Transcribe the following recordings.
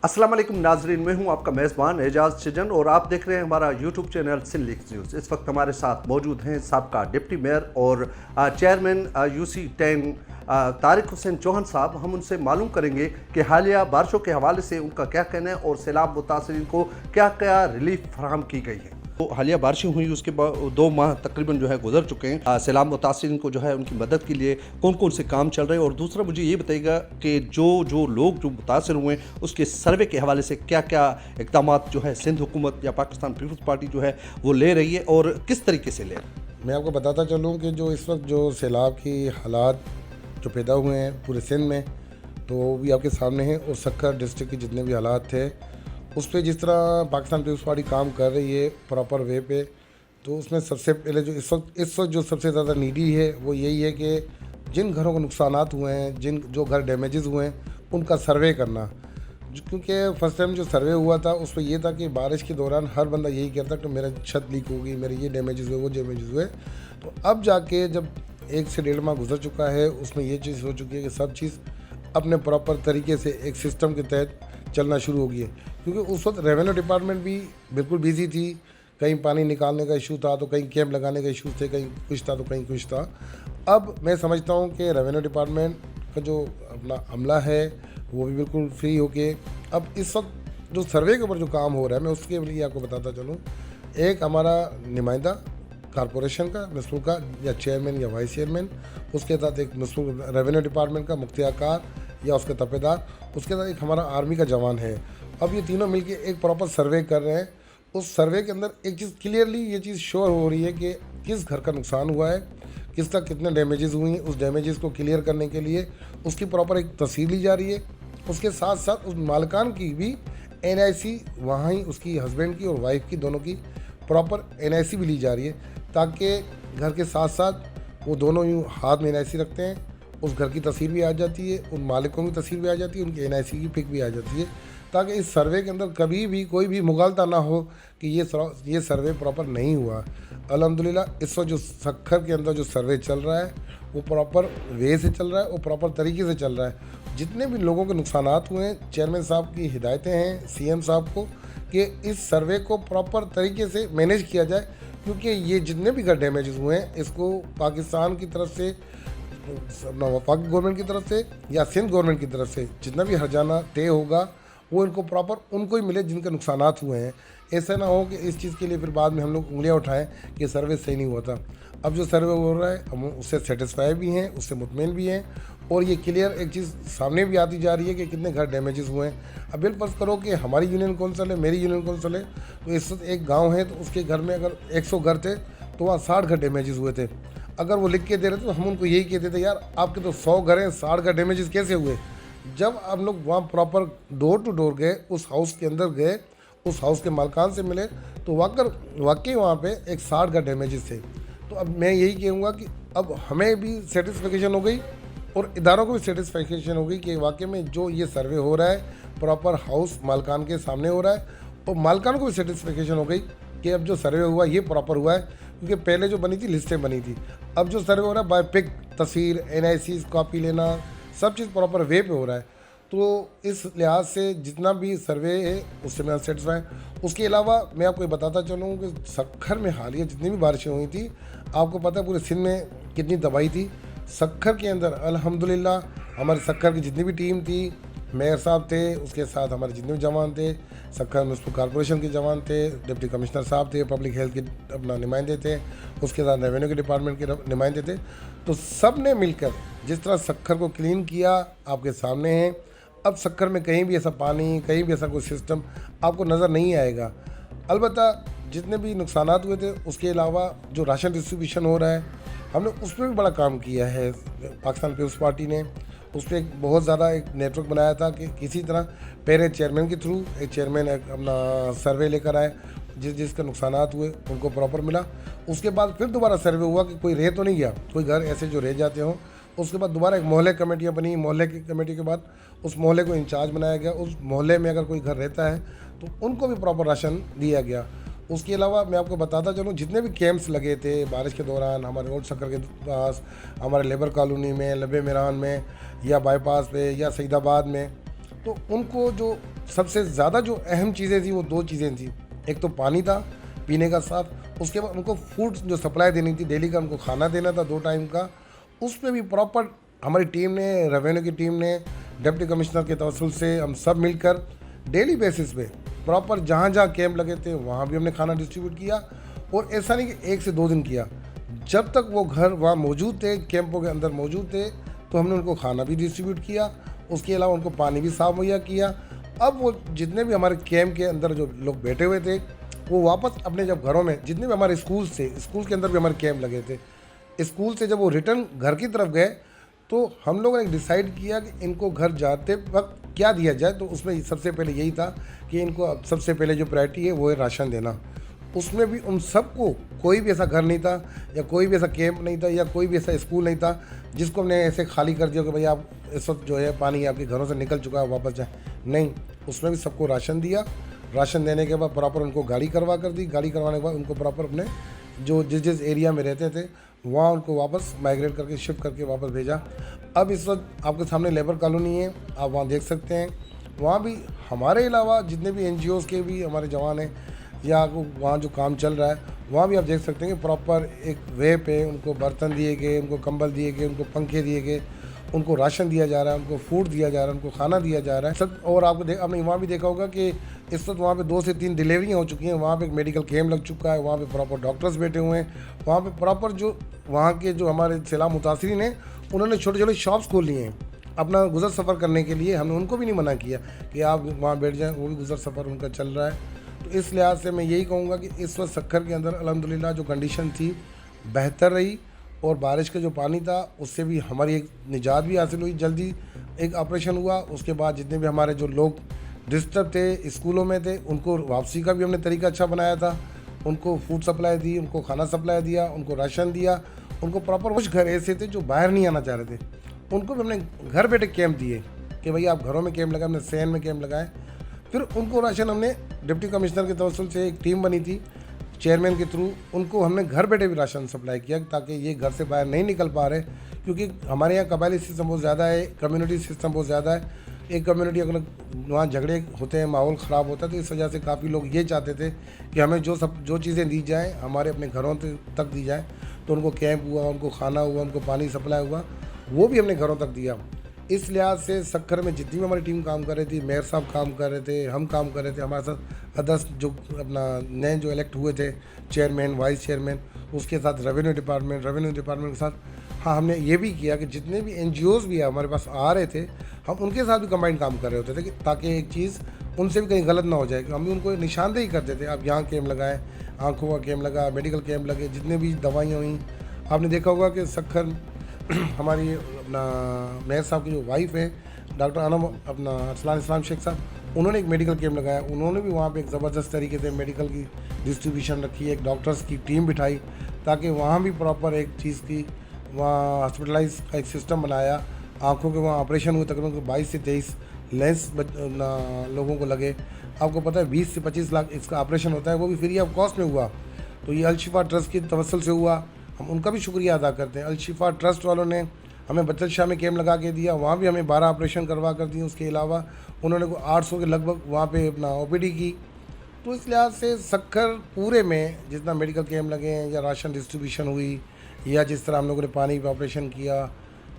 अस्सलाम वालेकुम नाजरीन, मैं हूं आपका मेज़बान एजाज चिजन और आप देख रहे हैं हमारा YouTube channel Sindh leaks news. इस वक्त हमारे साथ मौजूद हैं साबका डिप्टी मेयर और चेयरमैन UC10 तारिक हुसैन चौहान साहब। हम उनसे मालूम करेंगे कि हालिया बारिशों के हवाले से उनका क्या कहना है और सैलाब मुतासरीन को क्या क्या रिलीफ फराहम की गई है। तो हालिया बारिशें हुई, उसके बाद 2 माह तकरीबन जो है गुजर चुके हैं। सैलाब मुतासरीन को जो है उनकी मदद के लिए कौन कौन से काम चल रहे हैं, और दूसरा मुझे ये बताइएगा कि जो लोग जो मुतासर हुए हैं उसके सर्वे के हवाले से क्या क्या इक़दाम जो है सिंध हुकूमत या पाकिस्तान पीपल्स पार्टी जो है वो ले रही है और किस तरीके से ले रही है। मैं आपको बताता चलूँ कि जो इस वक्त जो सैलाब की हालात जो पैदा हुए हैं पूरे सिंध में, तो वो भी आपके सामने हैं। और सक्कर डिस्ट्रिक्ट के जितने भी हालात थे उस पर जिस तरह पाकिस्तान पीपल्स पार्टी काम कर रही है प्रॉपर वे पे, तो उसमें सबसे पहले जो इस वक्त जो सबसे ज़्यादा नीडी है वो यही है कि जिन घरों को नुकसानात हुए हैं, जो घर डैमेजेस हुए हैं, उनका सर्वे करना। क्योंकि फर्स्ट टाइम जो सर्वे हुआ था उसमें ये था कि बारिश के दौरान हर बंदा यही कहता कि मेरा छत लीक होगी, मेरे ये डैमेजेस हुए, वो डैमेजेस हुए। तो अब जाके जब 1 से 1.5 माह गुजर चुका है, उसमें ये चीज़ हो चुकी है कि सब चीज़ अपने प्रॉपर तरीके से एक सिस्टम के तहत चलना शुरू हो गई है। क्योंकि उस वक्त रेवेन्यू डिपार्टमेंट भी बिल्कुल बिजी थी, कहीं पानी निकालने का इशू था तो कहीं कैंप लगाने का इशू थे, कहीं कुछ था तो कहीं कुछ था। अब मैं समझता हूँ कि रेवेन्यू डिपार्टमेंट का जो अपना अमला है वो भी बिल्कुल फ्री होके अब इस वक्त जो सर्वे के ऊपर जो काम हो रहा है, मैं उसके लिए आपको बताता चलूँ। एक हमारा नुमाइंदा कॉरपोरेशन का मसूल का या चेयरमैन या वाइस चेयरमैन, उसके साथ एक मसूल रेवेन्यू डिपार्टमेंट का मुख्तियारकार या उसके तपेदार, उसके साथ एक हमारा आर्मी का जवान है। अब ये तीनों मिलके एक प्रॉपर सर्वे कर रहे हैं। उस सर्वे के अंदर एक चीज़ क्लियरली ये चीज़ श्योर हो रही है कि किस घर का नुकसान हुआ है, किसका कितने डैमेजेस हुई हैं। उस डैमेजेस को क्लियर करने के लिए उसकी प्रॉपर एक तस्वीर ली जा रही है। उसके साथ साथ उस मालिकान की भी NIC, वहाँ ही उसकी हस्बैंड की और वाइफ की दोनों की प्रॉपर NIC भी ली जा रही है, ताकि घर के साथ साथ वो दोनों यूँ हाथ में NIC रखते हैं, उस घर की तस्वीर भी आ जाती है, उन मालिकों की तस्वीर भी आ जाती है, उनकी NIC की पिक भी आ जाती है, ताकि इस सर्वे के अंदर कभी भी कोई भी मुगालता ना हो कि ये सर्वे प्रॉपर नहीं हुआ। अल्हम्दुलिल्लाह इस वक्त जो सक्खर के अंदर जो सर्वे चल रहा है वो प्रॉपर वे से चल रहा है, वो प्रॉपर तरीके से चल रहा है। जितने भी लोगों के नुकसानात हुए हैं, चेयरमैन साहब की हिदायतें हैं CM साहब को कि इस सर्वे को प्रॉपर तरीके से मैनेज किया जाए, क्योंकि ये जितने भी घर डैमेजेस हुए हैं इसको पाकिस्तान की तरफ से, वफाक गवर्नमेंट की तरफ से या सिंध गवर्नमेंट की तरफ से जितना भी हर्जाना तय होगा वो इनको प्रॉपर उनको ही मिले जिनके नुकसानात हुए हैं। ऐसा ना हो कि इस चीज़ के लिए फिर बाद में हम लोग उंगलियां उठाएं कि सर्वे सही नहीं हुआ था। अब जो सर्वे हो रहा है हम उससे सेटिस्फाई भी हैं, उससे मुतमईन भी हैं, और ये क्लियर एक चीज़ सामने भी आती जा रही है कि कितने घर डैमेजेस हुए हैं। अब बिल फर्ज करो कि हमारी यूनियन कौंसिल है, मेरी यूनियन कौंसिल है, तो इस वक्त एक गाँव है तो उसके घर में अगर 100 घर थे तो वहाँ 60 घर डैमेजेस हुए थे। अगर वो लिख के दे रहे थे तो हम उनको यही कहते थे, यार आपके तो 100 घर हैं, 60 घर डैमेजेस कैसे हुए। जब हम लोग वहाँ प्रॉपर डोर टू डोर गए, उस हाउस के अंदर गए, उस हाउस के मालकान से मिले, तो वाकई वहाँ पे एक 60 का डैमेजेस थे। तो अब मैं यही कहूँगा कि अब हमें भी सेटिस्फिकेशन हो गई और इदारों को भी सेटिस्फिकेशन हो गई कि वाकई में जो ये सर्वे हो रहा है प्रॉपर हाउस मालकान के सामने हो रहा है, और मालकान को भी सेटिस्फिकेशन हो गई कि अब जो सर्वे हुआ ये प्रॉपर हुआ है। क्योंकि पहले जो बनी थी लिस्टें बनी थी, अब जो सर्वे हो रहा है बाय पिक तस्वीर NIC कॉपी लेना, सब चीज़ प्रॉपर वे पे हो रहा है। तो इस लिहाज से जितना भी सर्वे है उससे मैं सेटिस्फाई। उसके अलावा मैं आपको ये बताता चलूँ कि सक्खर में हालिया जितनी भी बारिशें हुई थी, आपको पता है पूरे सिंध में कितनी तबाही थी। सक्खर के अंदर अल्हम्दुलिल्लाह हमारे सक्खर की जितनी भी टीम थी, मेयर साहब थे, उसके साथ हमारे जितने भी जवान थे, सक्खर म्यूनसिपल कॉरपोरेशन के जवान थे, डिप्टी कमिश्नर साहब थे, पब्लिक हेल्थ के अपना नुमाइंदे थे, उसके साथ रेवेन्यू के डिपार्टमेंट के नुमाइंदे थे। तो सब ने मिलकर जिस तरह सक्खर को क्लीन किया आपके सामने है। अब सक्खर में कहीं भी ऐसा पानी, कहीं भी ऐसा कोई सिस्टम आपको नज़र नहीं आएगा। अलबत्ता जितने भी नुकसानात हुए थे उसके अलावा जो राशन डिस्ट्रीब्यूशन हो रहा है, हमने उस पर भी बड़ा काम किया है। पाकिस्तान पीपल्स पार्टी ने उस पर एक बहुत ज़्यादा एक नेटवर्क बनाया था कि किसी तरह पहले चेयरमैन के थ्रू एक चेयरमैन अपना सर्वे लेकर आए, जिसके नुकसानात हुए उनको प्रॉपर मिला। उसके बाद फिर दोबारा सर्वे हुआ कि कोई रह तो नहीं गया, कोई घर ऐसे जो रह जाते हों। उसके बाद दोबारा एक मोहल्ले कमेटियाँ बनी, मोहल्ले की कमेटी के बाद उस मोहल्ले को इंचार्ज बनाया गया। उस मोहल्ले में अगर कोई घर रहता है तो उनको भी प्रॉपर राशन दिया गया। उसके अलावा मैं आपको बताता चलूँ जितने भी कैंप्स लगे थे बारिश के दौरान हमारे रोड सक्कर के पास, हमारे लेबर कॉलोनी में, लबे मेरान में, या बाईपास पे, या सईदाबाद में, तो उनको जो सबसे ज़्यादा जो अहम चीज़ें थी वो 2 चीज़ें थी। एक तो पानी था पीने का साफ, उसके बाद उनको फूड जो सप्लाई देनी थी, डेली का उनको खाना देना था 2 टाइम का। उसमें भी प्रॉपर हमारी टीम ने, रेवेन्यू की टीम ने, डिप्टी कमिश्नर के तवस्सुल से हम सब मिलकर डेली बेसिस पे प्रॉपर जहाँ जहाँ कैंप लगे थे वहाँ भी हमने खाना डिस्ट्रीब्यूट किया। और ऐसा नहीं कि 1 से 2 दिन किया, जब तक वो घर वहाँ मौजूद थे, कैंपों के अंदर मौजूद थे, तो हमने उनको खाना भी डिस्ट्रीब्यूट किया। उसके अलावा उनको पानी भी साफ मुहैया किया। अब वो जितने भी हमारे कैंप के अंदर जो लोग बैठे हुए थे, वो वापस अपने जब घरों में, जितने भी हमारे स्कूल थे, स्कूल के अंदर भी हमारे कैंप लगे थे, स्कूल से जब वो रिटर्न घर की तरफ गए, तो हम लोगों ने डिसाइड किया कि इनको घर जाते वक्त क्या दिया जाए। तो उसमें सबसे पहले यही था कि इनको सबसे पहले जो प्रायोरिटी है वो है राशन देना। उसमें भी उन सबको, कोई भी ऐसा घर नहीं था या कोई भी ऐसा कैंप नहीं था या कोई भी ऐसा स्कूल नहीं था जिसको हमने ऐसे खाली कर दिया कि भाई आप इस वक्त जो है पानी आपके घरों से निकल चुका है, वापस जाए। नहीं, उसमें भी सबको राशन दिया। राशन देने के बाद प्रॉपर उनको गाड़ी करवा कर दी। गाड़ी करवाने के बाद उनको प्रॉपर अपने जो जिस एरिया में रहते थे वहाँ उनको वापस माइग्रेट करके, शिफ्ट करके वापस भेजा। अब इस वक्त आपके सामने लेबर कॉलोनी है, आप वहाँ देख सकते हैं। वहाँ भी हमारे अलावा जितने भी NGOs के भी हमारे जवान हैं या वहाँ जो काम चल रहा है, वहाँ भी आप देख सकते हैं कि प्रॉपर एक वे पे उनको बर्तन दिए गए, उनको कंबल दिए गए, उनको पंखे दिए गए, उनको राशन दिया जा रहा है, उनको फूड दिया जा रहा है, उनको खाना दिया जा रहा है सब। और आपने वहाँ भी देखा होगा कि इस वक्त वहाँ पे 2 से 3 डिलीवरियाँ हो चुकी हैं। वहाँ पे एक मेडिकल कैंप लग चुका है, वहाँ पे प्रॉपर डॉक्टर्स बैठे हुए हैं। वहाँ पे प्रॉपर जो वहाँ के जो हमारे सैलाब मुतासिरीन हैं, उन्होंने छोटे छोटे शॉप्स खोल लिए हैं अपना गुजर सफ़र करने के लिए। हमने उनको भी नहीं मना किया कि आप वहाँ बैठ जाएँ, वो भी गुजर सफ़र उनका चल रहा है। तो इस लिहाज से मैं यही कहूँगा कि इस वक्त सक्खर के अंदर अल्हम्दुलिल्लाह जो कंडीशन थी बेहतर रही, और बारिश का जो पानी था उससे भी हमारी एक निजात भी हासिल हुई। जल्दी एक ऑपरेशन हुआ। उसके बाद जितने भी हमारे जो लोग डिस्टर्ब थे, स्कूलों में थे, उनको वापसी का भी हमने तरीका अच्छा बनाया था। उनको फूड सप्लाई दी, उनको खाना सप्लाई दिया, उनको राशन दिया। उनको प्रॉपर, कुछ घर ऐसे थे जो बाहर नहीं आना चाह रहे थे, उनको भी हमने घर बैठे कैंप दिए कि भाई आप घरों में कैंप लगाए। हमने सैन में कैंप लगाए। फिर उनको राशन हमने डिप्टी कमिश्नर के तवस्सुल से एक टीम बनी थी चेयरमैन के थ्रू, उनको हमने घर बैठे भी राशन सप्लाई किया ताकि ये घर से बाहर नहीं निकल पा रहे। क्योंकि हमारे यहाँ कबायली सिस्टम बहुत ज़्यादा है, कम्युनिटी सिस्टम बहुत ज़्यादा है। एक कम्युनिटी अगर वहाँ झगड़े होते हैं, माहौल ख़राब होता है, तो इस वजह से काफ़ी लोग ये चाहते थे कि हमें जो चीज़ें दी जाएँ हमारे अपने घरों तक दी जाए। तो उनको कैंप हुआ, उनको खाना हुआ, उनको पानी सप्लाई हुआ, वो भी हमने घरों तक दिया। इस लिहाज से सक्खर में जितनी भी हमारी टीम काम कर रही थी, मेयर साहब काम कर रहे थे, हम काम कर रहे थे, हमारे साथ अदर्स जो अपना नए जो इलेक्ट हुए थे चेयरमैन, वाइस चेयरमैन, उसके साथ रेवेन्यू डिपार्टमेंट के साथ, हाँ, हमने ये भी किया कि जितने भी NGOs भी हमारे पास आ रहे थे, हम उनके साथ भी कंबाइंड काम कर रहे होते थे कि ताकि एक चीज़ उनसे भी कहीं गलत ना हो जाए। हम भी उनको निशानदेही करते थे, आप यहाँ कैंप लगाएं, आँखों का कैंप लगा, मेडिकल कैंप लगे, जितने भी दवाइयाँ हुई। आपने देखा होगा कि सक्खर हमारी अपना मेयर साहब की जो वाइफ है डॉक्टर अनम अपना अरसलान इस्लाम शेख साहब, उन्होंने एक मेडिकल कैंप लगाया। उन्होंने भी वहाँ पे एक ज़बरदस्त तरीके से मेडिकल की डिस्ट्रीब्यूशन रखी, एक डॉक्टर्स की टीम बिठाई ताकि वहाँ भी प्रॉपर एक चीज़ की वहाँ हॉस्पिटलाइज का एक सिस्टम बनाया। आँखों के वहाँ ऑपरेशन हुए, तकरीबन 22 से 23 लेंस लोगों को लगे। आपको पता है 20 से 25 लाख इसका ऑपरेशन होता है, वो भी फ्री ऑफ कॉस्ट में हुआ। तो ये अल-शिफा ट्रस्ट की तवस्सुल से हुआ, हम उनका भी शुक्रिया अदा करते हैं। अल-शिफा ट्रस्ट वालों ने हमें बचत शाह में कैंप लगा के दिया, वहाँ भी हमें 12 ऑपरेशन करवा कर दिए। उसके अलावा उन्होंने 800 के लगभग वहाँ पे अपना OPD की। तो इस लिहाज से सक्खर पूरे में जितना मेडिकल कैंप लगे हैं या राशन डिस्ट्रीब्यूशन हुई या जिस तरह हम लोगों ने पानी का ऑपरेशन किया,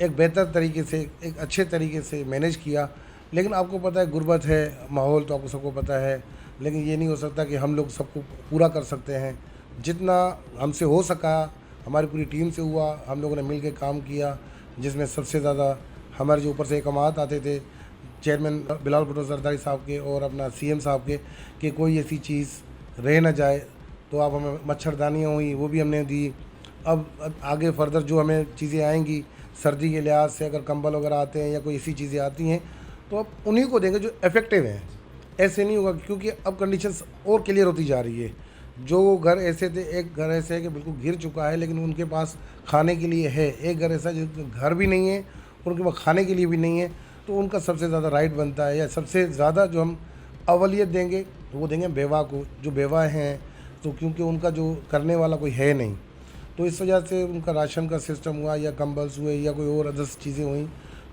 एक बेहतर तरीके से, एक अच्छे तरीके से मैनेज किया। लेकिन आपको पता है गुर्बत है, माहौल तो आपको सबको पता है, लेकिन ये नहीं हो सकता कि हम लोग सबको पूरा कर सकते हैं। जितना हमसे हो सका हमारी पूरी टीम से हुआ, हम लोगों ने मिल के काम किया, जिसमें सबसे ज़्यादा हमारे जो ऊपर से अहकामात आते थे चेयरमैन बिलाल भुट्टो जरदारी साहब के और अपना CM साहब के कि कोई ऐसी चीज़ रह ना जाए। तो आप हमें मच्छरदानियाँ हुई वो भी हमने दी। अब आगे फर्दर जो हमें चीज़ें आएंगी सर्दी के लिहाज से, अगर कंबल वगैरह आते हैं या कोई ऐसी चीज़ें आती हैं तो अब उन्हीं को देंगे जो इफ़ेक्टिव हैं। ऐसे नहीं होगा क्योंकि अब कंडीशंस और क्लियर होती जा रही है। जो घर ऐसे थे, एक घर ऐसे है कि बिल्कुल गिर चुका है लेकिन उनके पास खाने के लिए है, एक घर ऐसा जिसका घर भी नहीं है और उनके पास खाने के लिए भी नहीं है, तो उनका सबसे ज़्यादा राइट बनता है या सबसे ज़्यादा जो हम अवलियत देंगे वो देंगे बेवा को, जो बेवा हैं। तो क्योंकि उनका जो करने वाला कोई है नहीं, तो इस वजह से उनका राशन का सिस्टम हुआ या कंबल्स हुए या कोई और अदर्स चीज़ें हुई,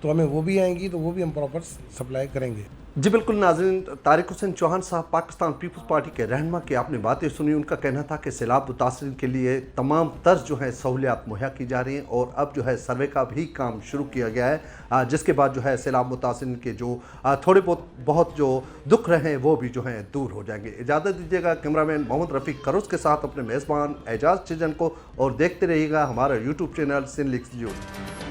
तो हमें वो भी आएंगी, तो वो भी हम प्रॉपर सप्लाई करेंगे। जी बिल्कुल नाज़रीन, तारिक हुसैन चौहान साहब पाकिस्तान पीपल्स पार्टी के रहनुमा की आपने बातें सुनी। उनका कहना था कि सैलाब मुतासरीन के लिए तमाम तर्ज जो है सहूलियात मुहैया की जा रही हैं और अब जो है सर्वे का भी काम शुरू किया गया है, जिसके बाद जो है सैलाब मुतासरीन के जो थोड़े बहुत जो दुख रहे हैं वो भी जो है दूर हो जाएंगे। इजाज़त दीजिएगा कैमरामैन मोहम्मद रफ़ीक खरोज के साथ अपने मेज़बान एजाज चिजन को, और देखते रहिएगा हमारा YouTube channel Sindh links news.